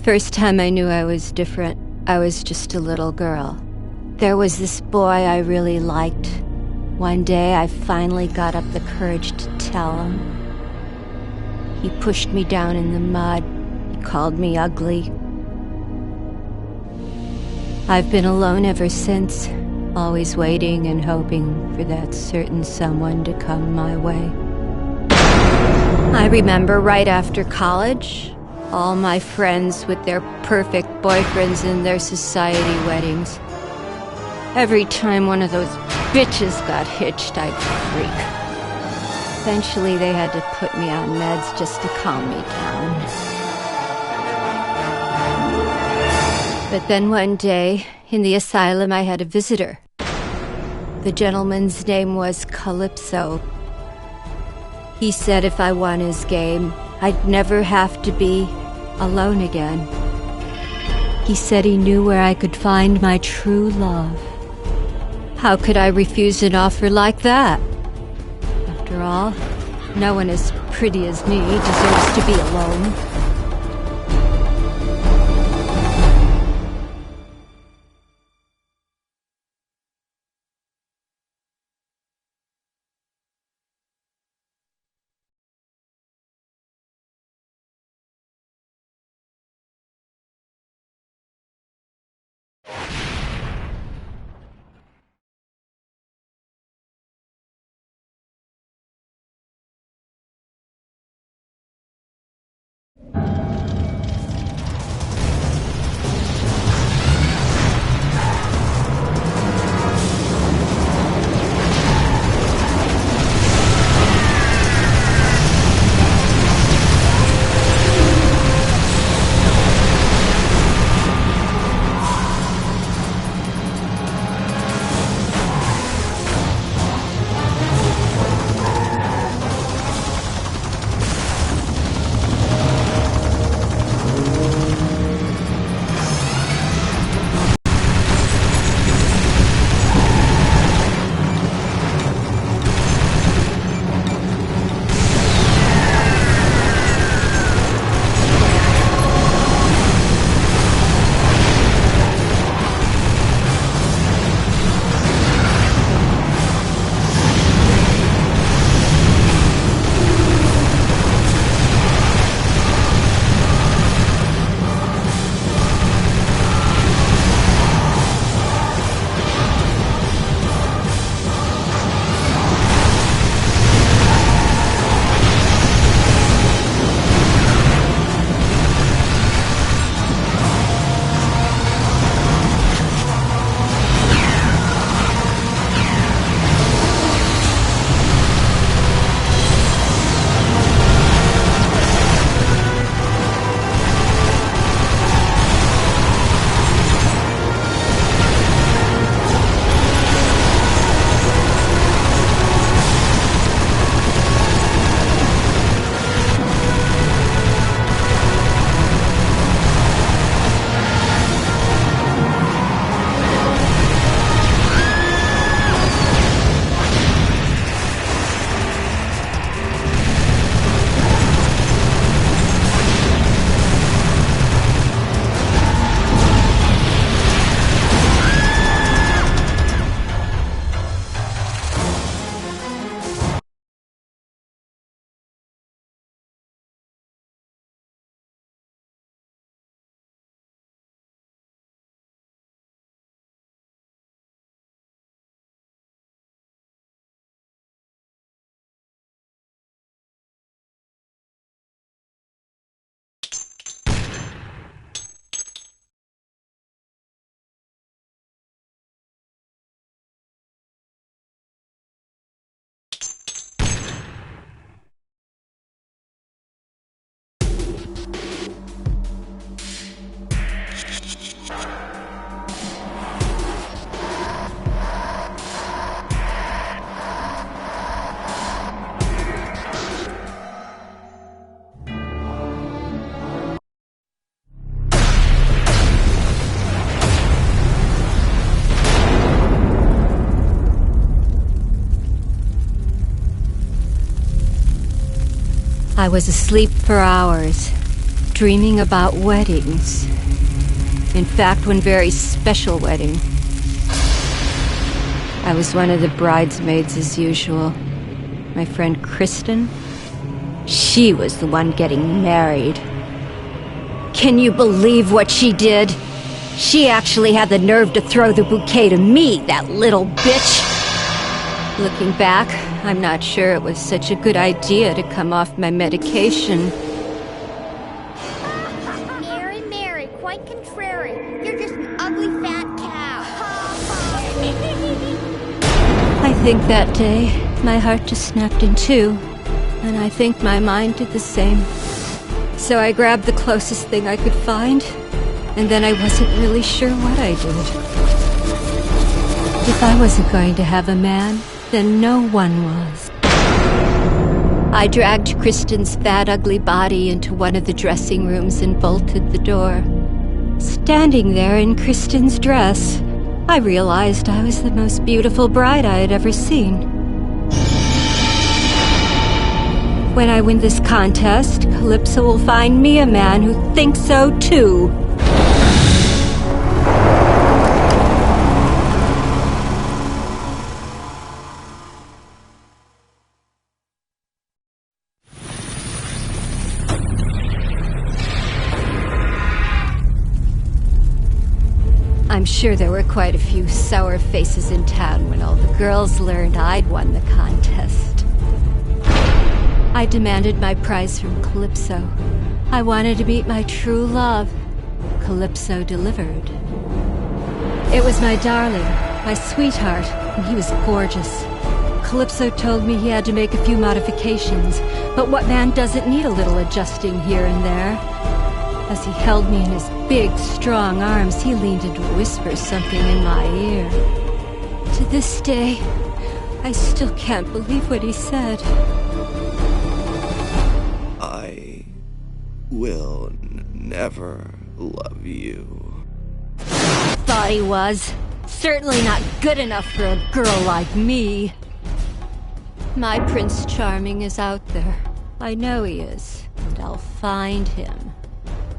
First time I knew I was different, I was just a little girl. There was this boy I really liked. One day I finally got up the courage to tell him. He pushed me down in the mud. He called me ugly. I've been alone ever since, always waiting and hoping for that certain someone to come my way. I remember right after college, all my friends with their perfect boyfriends and their society weddings. Every time one of those bitches got hitched, I'd freak. Eventually they had to put me on meds just to calm me down. But then one day, in the asylum, I had a visitor. The gentleman's name was Calypso. He said if I won his game, I'd never have to be alone again. He said he knew where I could find my true love. How could I refuse an offer like that? After all, no one as pretty as me deserves to be alone. I was asleep for hours, dreaming about weddings. In fact, one very special wedding. I was one of the bridesmaids as usual. My friend Kristen, she was the one getting married. Can you believe what she did? She actually had the nerve to throw the bouquet to me, that little bitch. Looking back, I'm not sure it was such a good idea to come off my medication. Mary, quite contrary. You're just an ugly fat cow. I think that day, my heart just snapped in two, and I think my mind did the same. So I grabbed the closest thing I could find, and then I wasn't really sure what I did. If I wasn't going to have a man, then no one was. I dragged Kristen's fat, ugly body into one of the dressing rooms and bolted the door. Standing there in Kristen's dress, I realized I was the most beautiful bride I had ever seen. When I win this contest, Calypso will find me a man who thinks so too. I'm sure there were quite a few sour faces in town when all the girls learned I'd won the contest. I demanded my prize from Calypso. I wanted to meet my true love. Calypso delivered. It was my darling, my sweetheart, and he was gorgeous. Calypso told me he had to make a few modifications, but what man doesn't need a little adjusting here and there? As he held me in his big, strong arms, he leaned in to whisper something in my ear. To this day, I still can't believe what he said. I will never love you. Thought he was. Certainly not good enough for a girl like me. My Prince Charming is out there. I know he is, and I'll find him.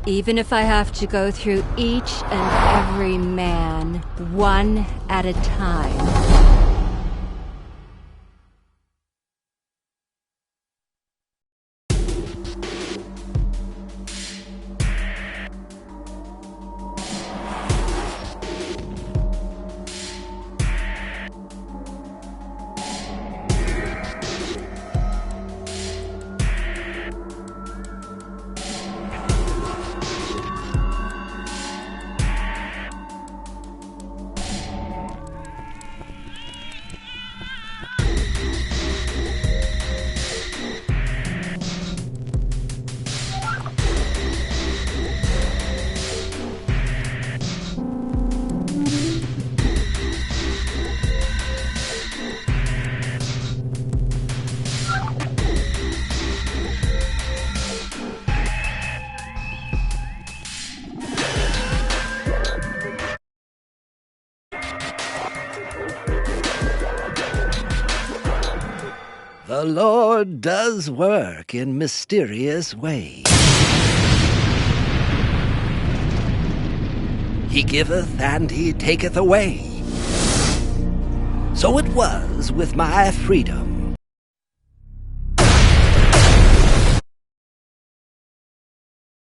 Even if I have to go through each and every man, one at a time. The Lord does work in mysterious ways. He giveth and he taketh away. So it was with my freedom.